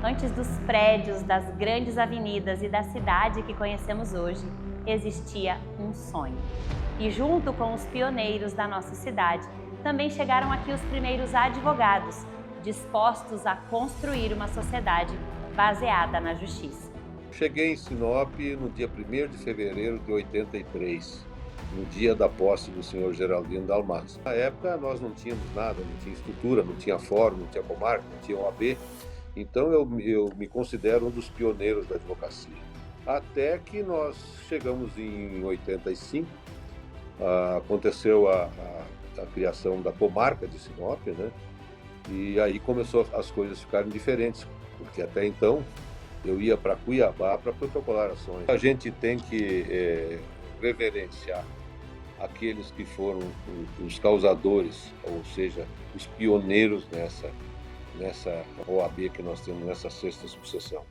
Antes dos prédios, das grandes avenidas e da cidade que conhecemos hoje, existia um sonho. E junto com os pioneiros da nossa cidade, também chegaram aqui os primeiros advogados, dispostos a construir uma sociedade baseada na justiça. Cheguei em Sinop no dia 1º de fevereiro de 83, no dia da posse do senhor Geraldino Dalmaso. Na época nós não tínhamos nada, não tinha estrutura, não tinha fórum, não tinha comarca, não tinha OAB, então eu me considero um dos pioneiros da advocacia. Até que nós chegamos em 85, aconteceu a criação da comarca de Sinop, né? E aí começou as coisas ficarem diferentes, porque até então eu ia para Cuiabá para protocolar ações. A gente tem que reverenciar aqueles que foram os causadores, ou seja, os pioneiros nessa OAB que nós temos nessa 6ª sucessão.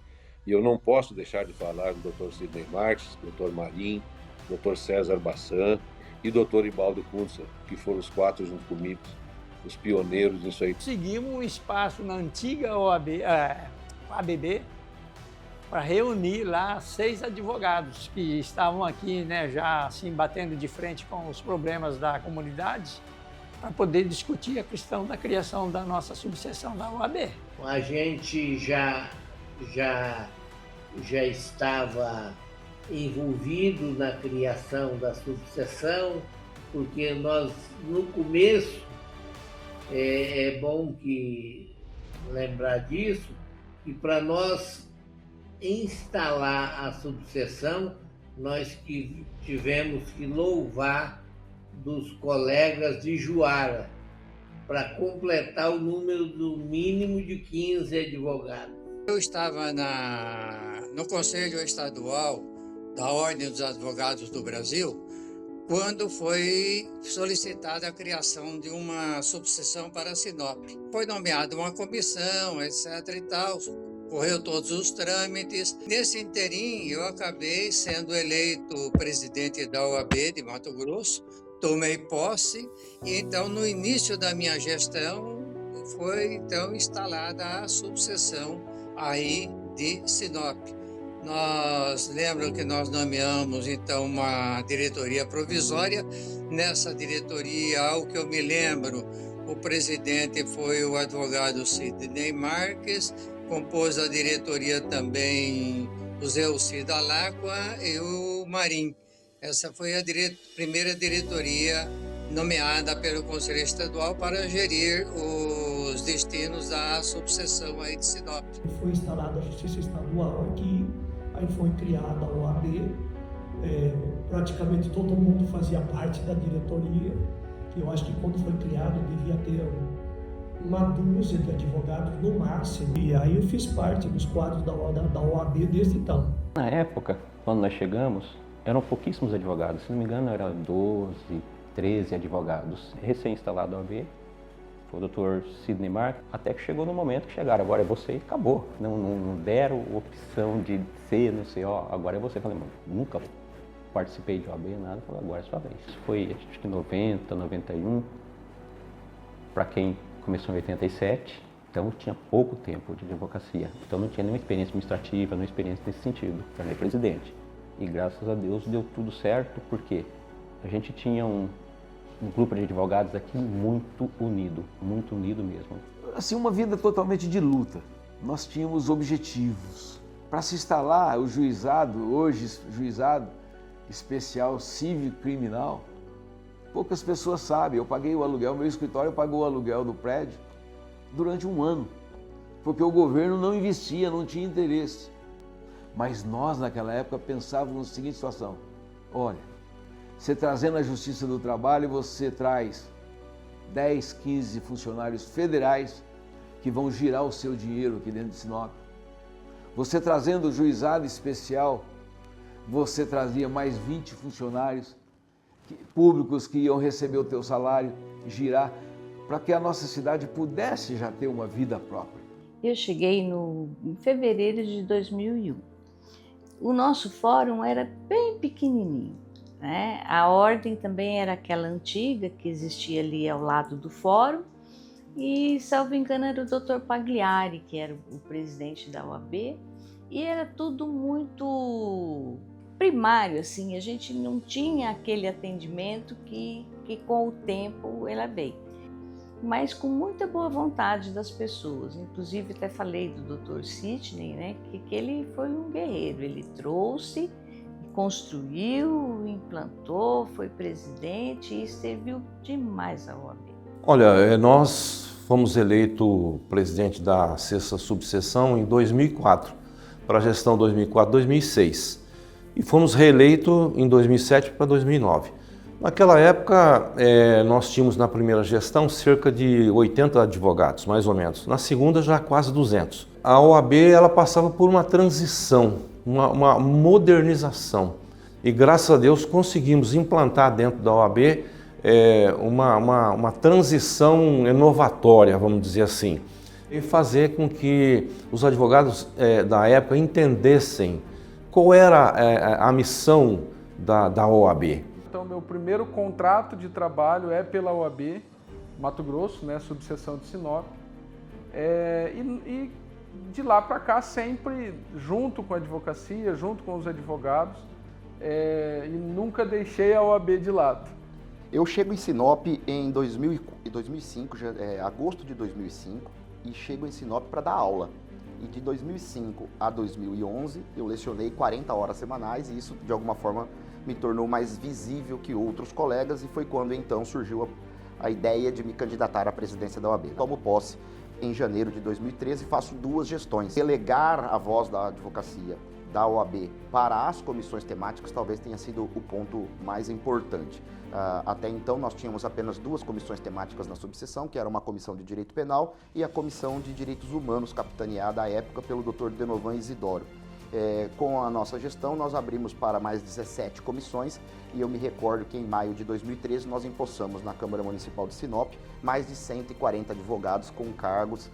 E eu não posso deixar de falar do Dr. Sidney Marques, Dr. Marim, Dr. César Bassan e Dr. Ibaldo Kuntzer, que foram os 4 junto comigo, os pioneiros nisso aí. Conseguimos um espaço na antiga OAB, ABB, para reunir lá 6 advogados que estavam aqui, né, já assim, batendo de frente com os problemas da comunidade, para poder discutir a questão da criação da nossa subseção da OAB. A gente já estava envolvido na criação da subseção, porque nós, no começo, é bom que lembrar disso, que para nós instalar a subseção, nós tivemos que louvar dos colegas de Juara, para completar o número do mínimo de 15 advogados. Eu estava no Conselho Estadual da Ordem dos Advogados do Brasil, quando foi solicitada a criação de uma subseção para Sinop. Foi nomeada uma comissão, etc. e tal, correu todos os trâmites. Nesse interim, eu acabei sendo eleito presidente da OAB de Mato Grosso, tomei posse, e então, no início da minha gestão, foi então instalada a subseção aí de Sinop. Lembro que nós nomeamos então uma diretoria provisória. Nessa diretoria, ao que eu me lembro, o presidente foi o advogado Sidney Marques, compôs a diretoria também o Zé Alcida Lacqua e o Marim. Essa foi a primeira diretoria nomeada pelo Conselho Estadual para gerir os destinos da subseção aí de Sinop. Foi instalada a Justiça Estadual aqui, aí foi criada a OAB, praticamente todo mundo fazia parte da diretoria, que eu acho que quando foi criado devia ter uma dúzia de advogados no máximo, e aí eu fiz parte dos quadros da OAB desde então. Na época, quando nós chegamos, eram pouquíssimos advogados, se não me engano eram 12, 13 advogados. Recém-instalado a OAB, foi o Dr. Sidney Marques, até que chegou no momento que chegaram, agora é você e acabou. Não deram opção de ser, não sei, agora é você. Eu falei, nunca participei de OAB, nada, falei, agora é sua vez. Isso foi, acho que 90, 91, para quem começou em 87, então tinha pouco tempo de advocacia, então não tinha nenhuma experiência administrativa, nenhuma experiência nesse sentido, para ser presidente. E graças a Deus deu tudo certo, porque a gente tinha um grupo de advogados aqui muito unido mesmo. Assim, uma vida totalmente de luta. Nós tínhamos objetivos. Para se instalar o juizado, hoje juizado especial cívico criminal, poucas pessoas sabem. Eu paguei o aluguel, meu escritório pagou o aluguel do prédio durante um ano, porque o governo não investia, não tinha interesse. Mas nós, naquela época, pensávamos na seguinte situação: olha, você trazendo a Justiça do Trabalho, você traz 10, 15 funcionários federais que vão girar o seu dinheiro aqui dentro de Sinop. Você trazendo o juizado especial, você trazia mais 20 funcionários públicos que iam receber o teu salário, girar, para que a nossa cidade pudesse já ter uma vida própria. Eu cheguei em fevereiro de 2001. O nosso fórum era bem pequenininho, né? A ordem também era aquela antiga que existia ali ao lado do fórum. E, salvo engano, era o Dr. Pagliari, que era o presidente da OAB, e era tudo muito primário, assim, a gente não tinha aquele atendimento que com o tempo ela veio. Mas com muita boa vontade das pessoas. Inclusive, até falei do Dr. Sidney, né, que ele foi um guerreiro. Ele trouxe, construiu, implantou, foi presidente e serviu demais à OAB. Olha, nós fomos eleito presidente da 6ª subseção em 2004, para a gestão 2004-2006. E fomos reeleitos em 2007 para 2009. Naquela época, nós tínhamos na primeira gestão cerca de 80 advogados, mais ou menos. Na segunda, já quase 200. A OAB ela passava por uma transição, uma modernização. E graças a Deus conseguimos implantar dentro da OAB uma transição inovatória, vamos dizer assim. E fazer com que os advogados da época entendessem qual era a missão da OAB. Então, meu primeiro contrato de trabalho é pela OAB, Mato Grosso, né, subseção de Sinop. E de lá para cá, sempre junto com a advocacia, junto com os advogados, e nunca deixei a OAB de lado. Eu chego em Sinop em 2005, agosto de 2005, e chego em Sinop para dar aula. E de 2005 a 2011, eu lecionei 40 horas semanais e isso, de alguma forma, me tornou mais visível que outros colegas e foi quando, então, surgiu a ideia de me candidatar à presidência da OAB. Tomo posse em janeiro de 2013 e faço 2 gestões. Delegar a voz da advocacia da OAB para as comissões temáticas talvez tenha sido o ponto mais importante. Até então, nós tínhamos apenas 2 comissões temáticas na subseção, que era uma comissão de direito penal e a comissão de direitos humanos, capitaneada à época pelo Dr. Denovan Isidoro. Com a nossa gestão, nós abrimos para mais 17 comissões e eu me recordo que em maio de 2013 nós empossamos na Câmara Municipal de Sinop mais de 140 advogados com cargos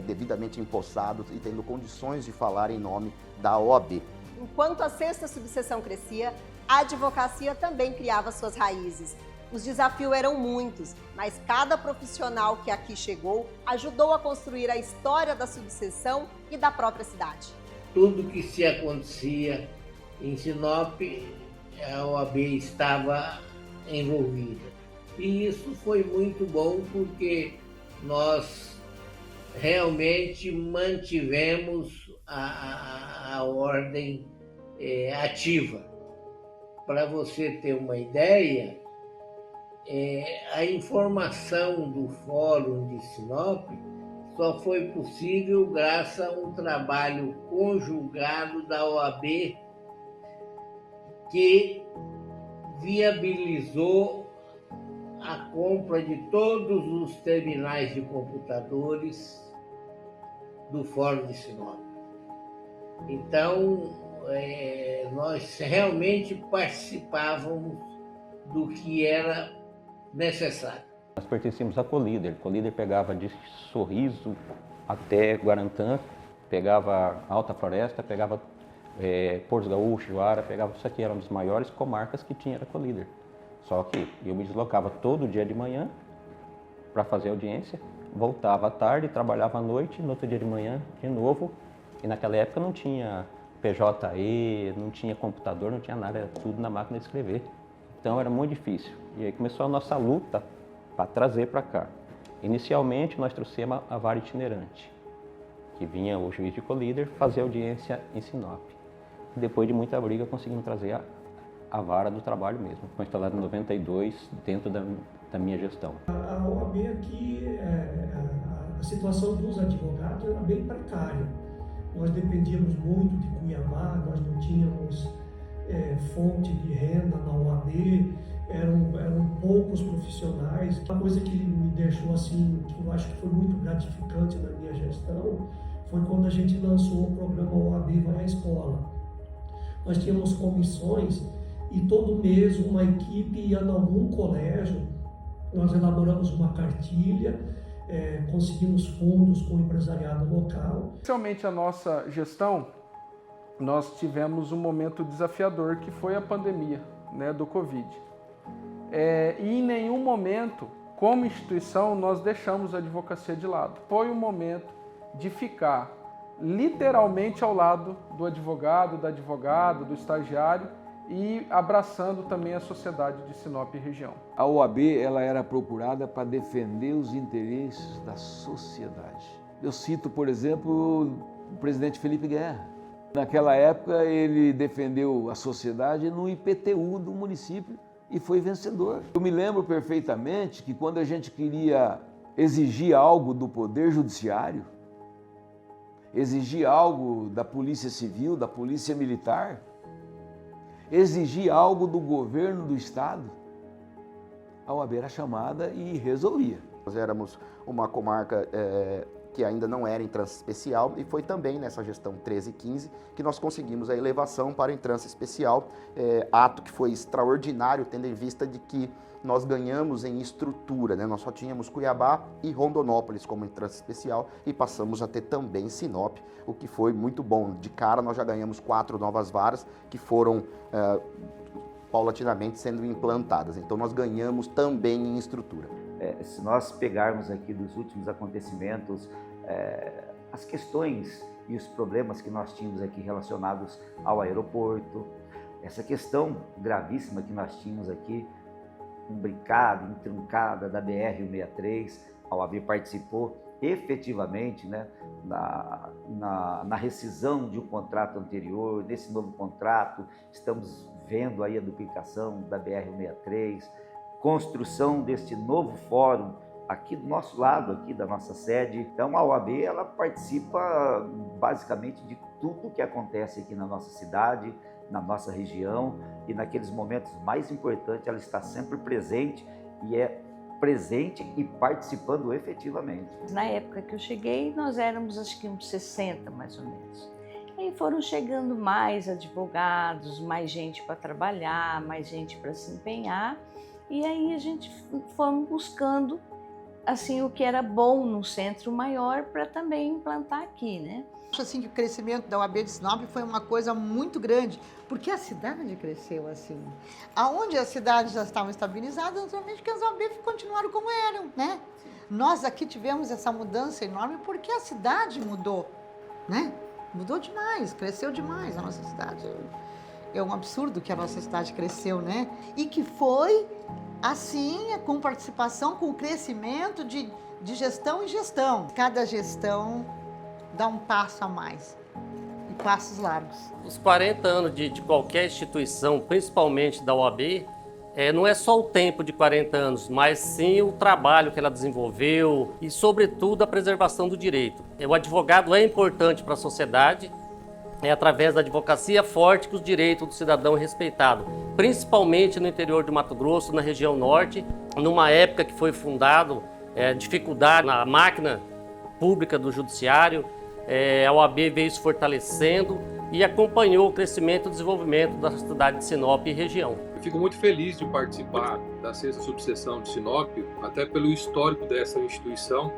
devidamente empossados e tendo condições de falar em nome da OAB. Enquanto a 6ª subseção crescia, a advocacia também criava suas raízes. Os desafios eram muitos, mas cada profissional que aqui chegou ajudou a construir a história da subseção e da própria cidade. Tudo que se acontecia em Sinop, a OAB estava envolvida. E isso foi muito bom porque nós realmente mantivemos a ordem ativa. Para você ter uma ideia, a informação do Fórum de Sinop só foi possível graças a um trabalho conjugado da OAB que viabilizou a compra de todos os terminais de computadores do Fórum de Sinop. Então, nós realmente participávamos do que era necessário. Nós pertencíamos à Colíder. A Colíder pegava de Sorriso até Guarantã, pegava Alta Floresta, pegava Porto Gaúcho, Juara, pegava isso aqui, eram as maiores comarcas que tinha a Colíder. Só que eu me deslocava todo dia de manhã para fazer audiência, voltava à tarde, trabalhava à noite, no outro dia de manhã de novo. E naquela época não tinha PJE, não tinha computador, não tinha nada, era tudo na máquina de escrever. Então era muito difícil. E aí começou a nossa luta para trazer para cá. Inicialmente nós trouxemos a vara itinerante, que vinha o juiz de Colíder fazer audiência em Sinop. Depois de muita briga conseguimos trazer a vara do trabalho mesmo. Foi instalada em 92 dentro da minha gestão. A OAB aqui, a situação dos advogados era bem precária. Nós dependíamos muito de Cuiabá, nós não tínhamos fonte de renda na OAB, eram poucos profissionais. Uma coisa que me deixou assim, que eu acho que foi muito gratificante na minha gestão, foi quando a gente lançou o programa OAB Vai à Escola. Nós tínhamos comissões e todo mês uma equipe ia em algum colégio, nós elaboramos uma cartilha, conseguimos fundos com o empresariado local. Especialmente a nossa gestão, nós tivemos um momento desafiador que foi a pandemia, né, do Covid. E em nenhum momento como instituição, nós deixamos a advocacia de lado. Foi o momento de ficar literalmente ao lado do advogado, da advogada, do estagiário e abraçando também a sociedade de Sinop e região. A OAB ela era procurada para defender os interesses da sociedade. Eu cito, por exemplo, o presidente Felipe Guerra. Naquela época ele defendeu a sociedade no IPTU do município e foi vencedor. Eu me lembro perfeitamente que quando a gente queria exigir algo do Poder Judiciário, exigir algo da Polícia Civil, da Polícia Militar, exigir algo do governo do Estado, a OAB era chamada e resolvia. Nós éramos uma comarca que ainda não era entrância especial e foi também nessa gestão 13 e 15 que nós conseguimos a elevação para a entrância especial, ato que foi extraordinário, tendo em vista de que nós ganhamos em estrutura, né? Nós só tínhamos Cuiabá e Rondonópolis como entrância especial e passamos a ter também Sinop, o que foi muito bom. De cara nós já ganhamos 4 novas varas que foram paulatinamente sendo implantadas, então nós ganhamos também em estrutura. Se nós pegarmos aqui dos últimos acontecimentos, as questões e os problemas que nós tínhamos aqui relacionados ao aeroporto, essa questão gravíssima que nós tínhamos aqui, imbricada, entroncada da BR-163, a OAB participou efetivamente, né, na rescisão de um contrato anterior, desse novo contrato, estamos vendo aí a duplicação da BR-163, construção deste novo fórum aqui do nosso lado, aqui da nossa sede. Então a OAB ela participa basicamente de tudo que acontece aqui na nossa cidade, na nossa região, e naqueles momentos mais importantes ela está sempre presente e presente e participando efetivamente. Na época que eu cheguei, nós éramos acho que uns 60 mais ou menos. Aí foram chegando mais advogados, mais gente para trabalhar, mais gente para se empenhar, e aí a gente foi buscando assim o que era bom no centro maior para também implantar aqui, né? Acho assim que o crescimento da OAB de Sinop foi uma coisa muito grande, porque a cidade cresceu assim. Aonde as cidades já estavam estabilizadas, naturalmente que as OAB continuaram como eram, né? Nós aqui tivemos essa mudança enorme porque a cidade mudou, né? Mudou demais, cresceu demais a nossa cidade. É um absurdo que a nossa cidade cresceu, né? E que foi assim, com participação, com crescimento de gestão em gestão. Cada gestão dá um passo a mais, e passos largos. Os 40 anos de qualquer instituição, principalmente da OAB, não é só o tempo de 40 anos, mas sim o trabalho que ela desenvolveu e, sobretudo, a preservação do direito. O advogado é importante para a sociedade, é através da advocacia forte que os direitos do cidadão é respeitado, principalmente no interior do Mato Grosso, na região norte, numa época que foi fundado dificuldade na máquina pública do judiciário. A OAB veio se fortalecendo e acompanhou o crescimento e desenvolvimento da cidade de Sinop e região. Eu fico muito feliz de participar da 6ª subseção de Sinop, até pelo histórico dessa instituição,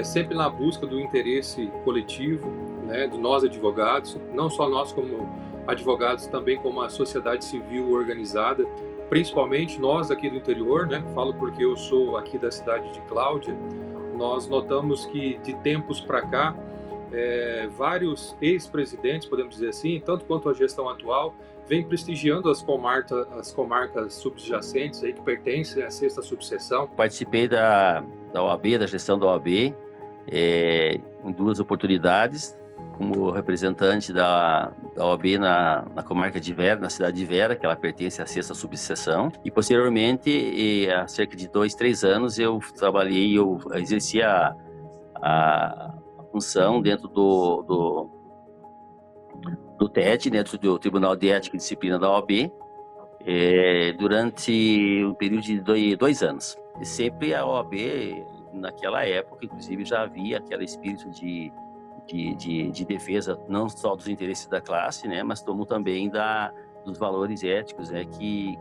sempre na busca do interesse coletivo, né, de nós advogados, não só nós como advogados, também como a sociedade civil organizada, principalmente nós aqui do interior, né, falo porque eu sou aqui da cidade de Cláudia. Nós notamos que de tempos para cá, vários ex-presidentes, podemos dizer assim, tanto quanto a gestão atual, vem prestigiando as comarcas subjacentes aí, que pertencem à 6ª subseção. Participei da OAB, da gestão da OAB, em 2 oportunidades, como representante da OAB na comarca de Vera, na cidade de Vera, que ela pertence à 6ª subseção. E posteriormente, há cerca de 2, 3 anos, eu exerci a função dentro do TED, dentro do Tribunal de Ética e Disciplina da OAB, durante um período de 2 anos. E sempre a OAB, naquela época, inclusive, já havia aquele espírito de defesa não só dos interesses da classe, né, mas como também dos valores éticos, né, que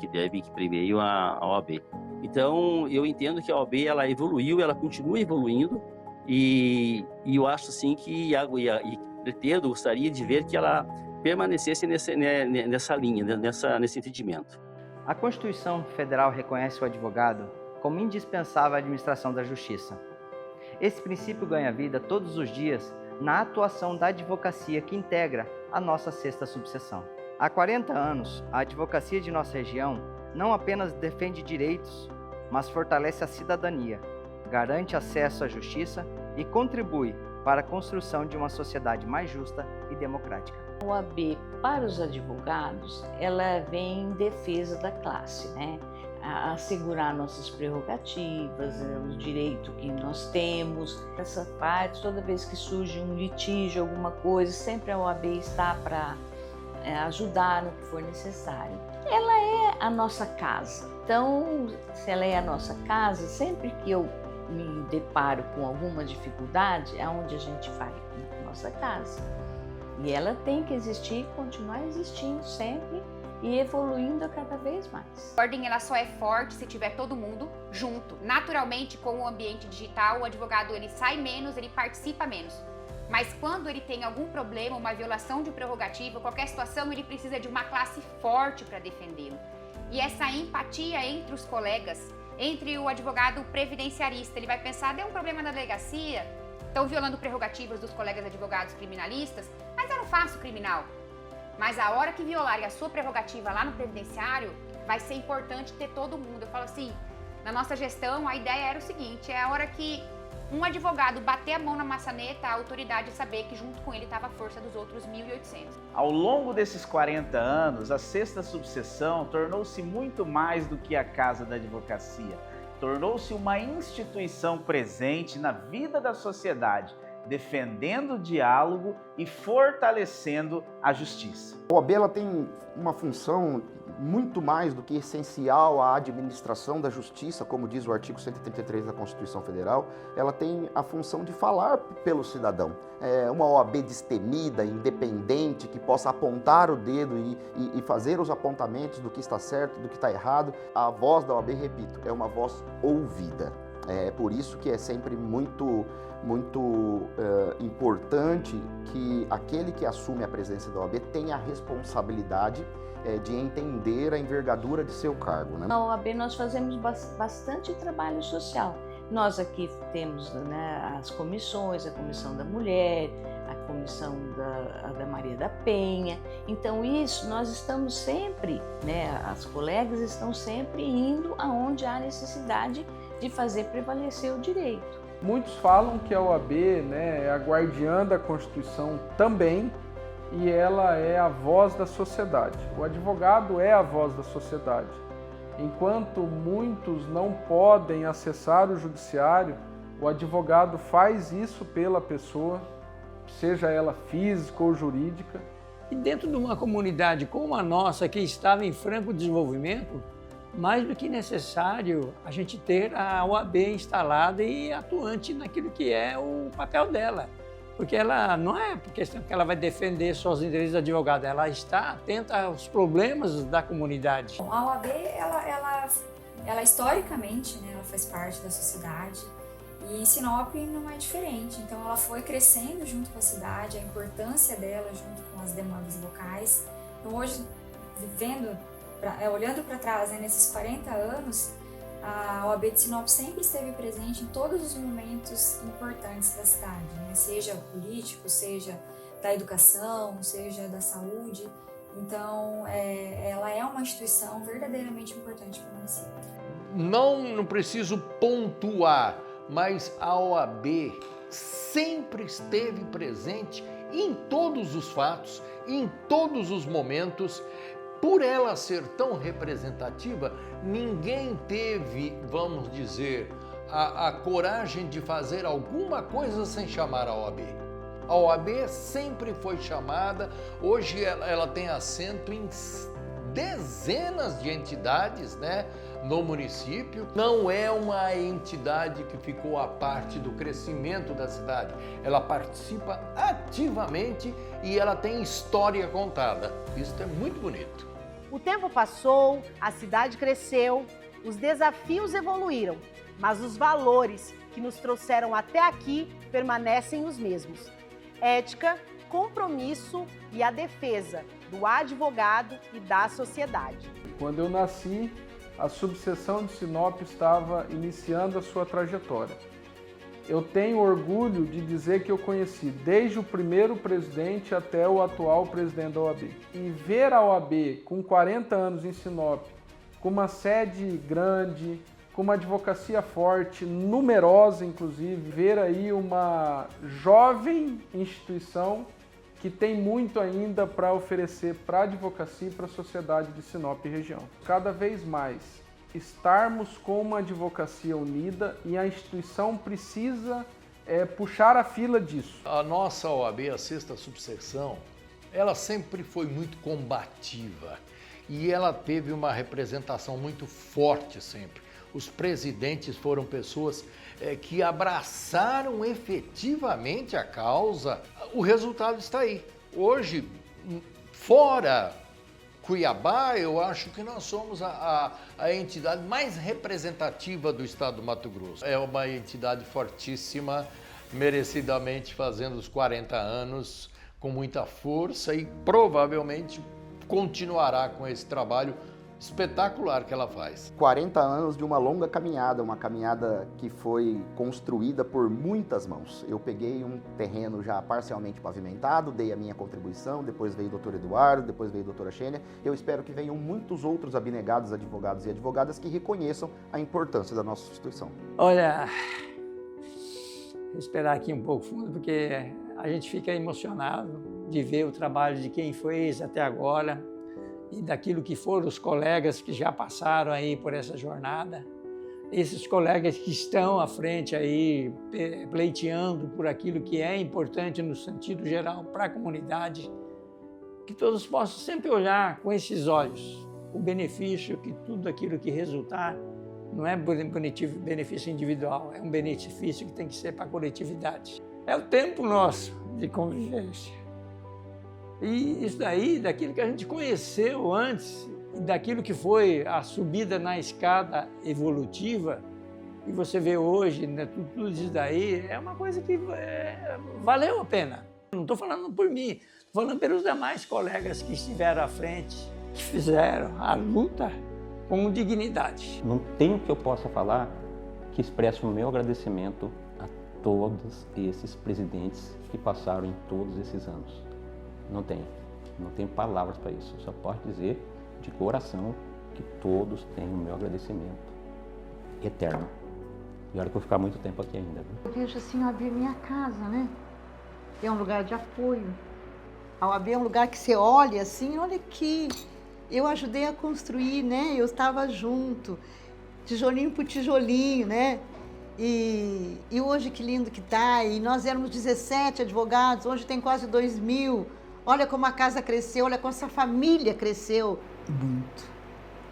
preveiam a OAB. Então, eu entendo que a OAB ela evoluiu, ela continua evoluindo, e eu acho assim que gostaria de ver que ela permanecesse nessa linha, nesse entendimento. A Constituição Federal reconhece o advogado como indispensável à administração da justiça. Esse princípio ganha vida todos os dias na atuação da advocacia que integra a nossa sexta subseção. Há 40 anos, a advocacia de nossa região não apenas defende direitos, mas fortalece a cidadania, garante acesso à justiça e contribui para a construção de uma sociedade mais justa e democrática. A OAB, para os advogados, ela vem em defesa da classe, né? Assegurar nossas prerrogativas, o direito que nós temos. Essa parte, toda vez que surge um litígio, alguma coisa, sempre a OAB está para ajudar no que for necessário. Ela é a nossa casa. Então, se ela é a nossa casa, sempre que eu me deparo com alguma dificuldade, é onde a gente vai, na nossa casa. E ela tem que existir, continuar existindo sempre e evoluindo cada vez mais. A ordem ela só é forte se tiver todo mundo junto. Naturalmente, com o ambiente digital, o advogado ele sai menos, ele participa menos. Mas quando ele tem algum problema, uma violação de prerrogativa, qualquer situação, ele precisa de uma classe forte para defendê-lo. E essa empatia entre os colegas, entre o advogado previdenciarista, ele vai pensar, deu um problema na delegacia, estão violando prerrogativas dos colegas advogados criminalistas, mas eu não faço criminal. Mas a hora que violarem a sua prerrogativa lá no previdenciário, vai ser importante ter todo mundo. Eu falo assim, na nossa gestão, a ideia era o seguinte, é a hora que um advogado bater a mão na maçaneta, a autoridade saber que junto com ele estava a força dos outros 1.800. Ao longo desses 40 anos, a sexta subseção tornou-se muito mais do que a casa da advocacia. Tornou-se uma instituição presente na vida da sociedade, defendendo o diálogo e fortalecendo a justiça. A OAB ela tem uma função muito mais do que essencial à administração da justiça, como diz o artigo 133 da Constituição Federal, ela tem a função de falar pelo cidadão. É uma OAB destemida, independente, que possa apontar o dedo e fazer os apontamentos do que está certo, do que está errado. A voz da OAB, repito, é uma voz ouvida. É por isso que é sempre muito importante que aquele que assume a presença da OAB tenha a responsabilidade de entender a envergadura de seu cargo. Né? Na OAB nós fazemos bastante trabalho social. Nós aqui temos, né, as comissões, a Comissão da Mulher, a Comissão da Maria da Penha. Então isso nós estamos sempre, né, as colegas estão sempre indo aonde há necessidade de fazer prevalecer o direito. Muitos falam que a OAB, né, é a guardiã da Constituição também, e ela é a voz da sociedade. O advogado é a voz da sociedade. Enquanto muitos não podem acessar o judiciário, o advogado faz isso pela pessoa, seja ela física ou jurídica. E dentro de uma comunidade como a nossa, que estava em franco desenvolvimento, mais do que necessário a gente ter a OAB instalada e atuante naquilo que é o papel dela. Porque ela não é questão que ela vai defender só os interesses do advogado, ela está atenta aos problemas da comunidade. A OAB, ela historicamente, né, ela faz parte da sociedade e em Sinop não é diferente. Então ela foi crescendo junto com a cidade, a importância dela junto com as demandas locais. Então hoje, olhando para trás, né, nesses 40 anos, a OAB de Sinop sempre esteve presente em todos os momentos importantes da cidade, né? Seja político, seja da educação, seja da saúde. Então, ela é uma instituição verdadeiramente importante para o município. Não preciso pontuar, mas a OAB sempre esteve presente em todos os fatos, em todos os momentos. Por ela ser tão representativa, ninguém teve, vamos dizer, a coragem de fazer alguma coisa sem chamar a OAB. A OAB sempre foi chamada, hoje ela tem assento em dezenas de entidades, né, no município. Não é uma entidade que ficou à parte do crescimento da cidade. Ela participa ativamente e ela tem história contada. Isso é muito bonito. O tempo passou, a cidade cresceu, os desafios evoluíram, mas os valores que nos trouxeram até aqui permanecem os mesmos. Ética, compromisso e a defesa do advogado e da sociedade. Quando eu nasci, a subseção de Sinop estava iniciando a sua trajetória. Eu tenho orgulho de dizer que eu conheci desde o primeiro presidente até o atual presidente da OAB. E ver a OAB com 40 anos em Sinop, com uma sede grande, com uma advocacia forte, numerosa inclusive, ver aí uma jovem instituição que tem muito ainda para oferecer para a advocacia e para a sociedade de Sinop e região. Cada vez mais estarmos com uma advocacia unida e a instituição precisa puxar a fila disso. A nossa OAB, a 6ª subseção, ela sempre foi muito combativa e ela teve uma representação muito forte sempre. Os presidentes foram pessoas que abraçaram efetivamente a causa. O resultado está aí. Hoje, fora Cuiabá, eu acho que nós somos a entidade mais representativa do estado do Mato Grosso. É uma entidade fortíssima, merecidamente fazendo os 40 anos com muita força e provavelmente continuará com esse trabalho espetacular que ela faz. 40 anos de uma longa caminhada, uma caminhada que foi construída por muitas mãos. Eu peguei um terreno já parcialmente pavimentado, dei a minha contribuição, depois veio o doutor Eduardo, depois veio a doutora Xênia. Eu espero que venham muitos outros abnegados advogados e advogadas que reconheçam a importância da nossa instituição. Olha, vou esperar aqui um pouco fundo, porque a gente fica emocionado de ver o trabalho de quem fez até agora, e daquilo que foram os colegas que já passaram aí por essa jornada, esses colegas que estão à frente aí pleiteando por aquilo que é importante no sentido geral para a comunidade, que todos possam sempre olhar com esses olhos o benefício, que tudo aquilo que resultar não é benefício individual, é um benefício que tem que ser para a coletividade. É o tempo nosso de convivência. E isso daí, daquilo que a gente conheceu antes, daquilo que foi a subida na escada evolutiva, e você vê hoje, né, tudo isso daí, é uma coisa que valeu a pena. Não estou falando por mim, estou falando pelos demais colegas que estiveram à frente, que fizeram a luta com dignidade. Não tem o que eu possa falar que expresse o meu agradecimento a todos esses presidentes que passaram em todos esses anos. Não tenho palavras para isso. Eu só posso dizer de coração que todos têm o meu agradecimento eterno. E olha que eu vou ficar muito tempo aqui ainda. Viu? Eu vejo assim, a OAB é minha casa, né? É um lugar de apoio. A OAB é um lugar que você olha assim, olha aqui, eu ajudei a construir, né? Eu estava junto, tijolinho por tijolinho, né? E hoje que lindo que tá, e nós éramos 17 advogados, hoje tem quase 2.000. Olha como a casa cresceu, olha como essa família cresceu.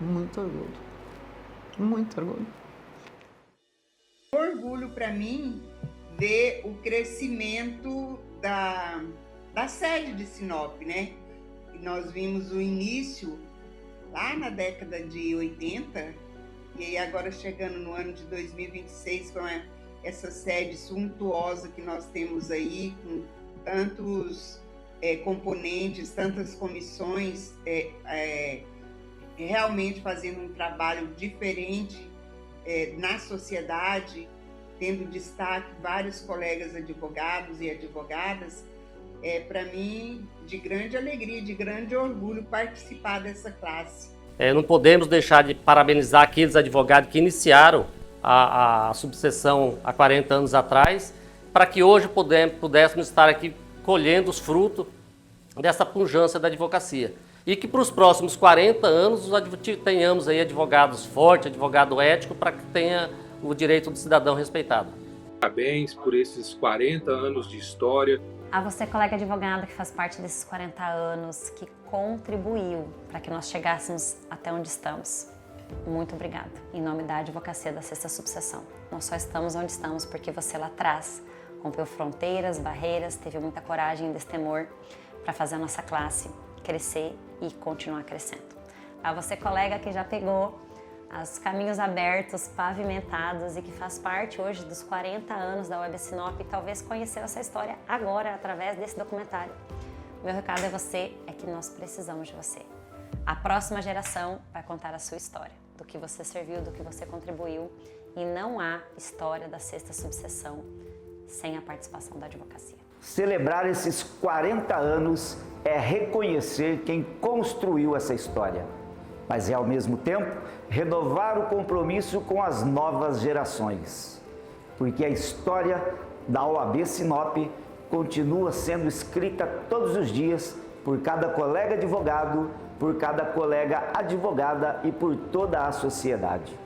Muito orgulho. Muito orgulho. Orgulho para mim ver o crescimento da sede de Sinop, né? E nós vimos o início lá na década de 80, e aí agora chegando no ano de 2026 com essa sede suntuosa que nós temos aí, com tantos componentes, tantas comissões, realmente fazendo um trabalho diferente na sociedade, tendo destaque vários colegas advogados e advogadas. Para mim, de grande alegria, de grande orgulho participar dessa classe. Não podemos deixar de parabenizar aqueles advogados que iniciaram a subseção há 40 anos atrás, para que hoje pudéssemos estar aqui colhendo os frutos dessa pujança da advocacia. E que para os próximos 40 anos tenhamos aí advogados fortes, advogado ético, para que tenha o direito do cidadão respeitado. Parabéns por esses 40 anos de história. A você, colega advogado, que faz parte desses 40 anos, que contribuiu para que nós chegássemos até onde estamos. Muito obrigada. Em nome da advocacia da 6ª subseção. Nós só estamos onde estamos porque você lá atrás rompeu fronteiras, barreiras, teve muita coragem e destemor para fazer a nossa classe crescer e continuar crescendo. A você, colega, que já pegou os caminhos abertos, pavimentados e que faz parte hoje dos 40 anos da OAB Sinop e talvez conheceu essa história agora através desse documentário. Meu recado é que nós precisamos de você. A próxima geração vai contar a sua história, do que você serviu, do que você contribuiu. E não há história da sexta subseção sem a participação da advocacia. Celebrar esses 40 anos é reconhecer quem construiu essa história, mas é ao mesmo tempo renovar o compromisso com as novas gerações, porque a história da OAB Sinop continua sendo escrita todos os dias por cada colega advogado, por cada colega advogada e por toda a sociedade.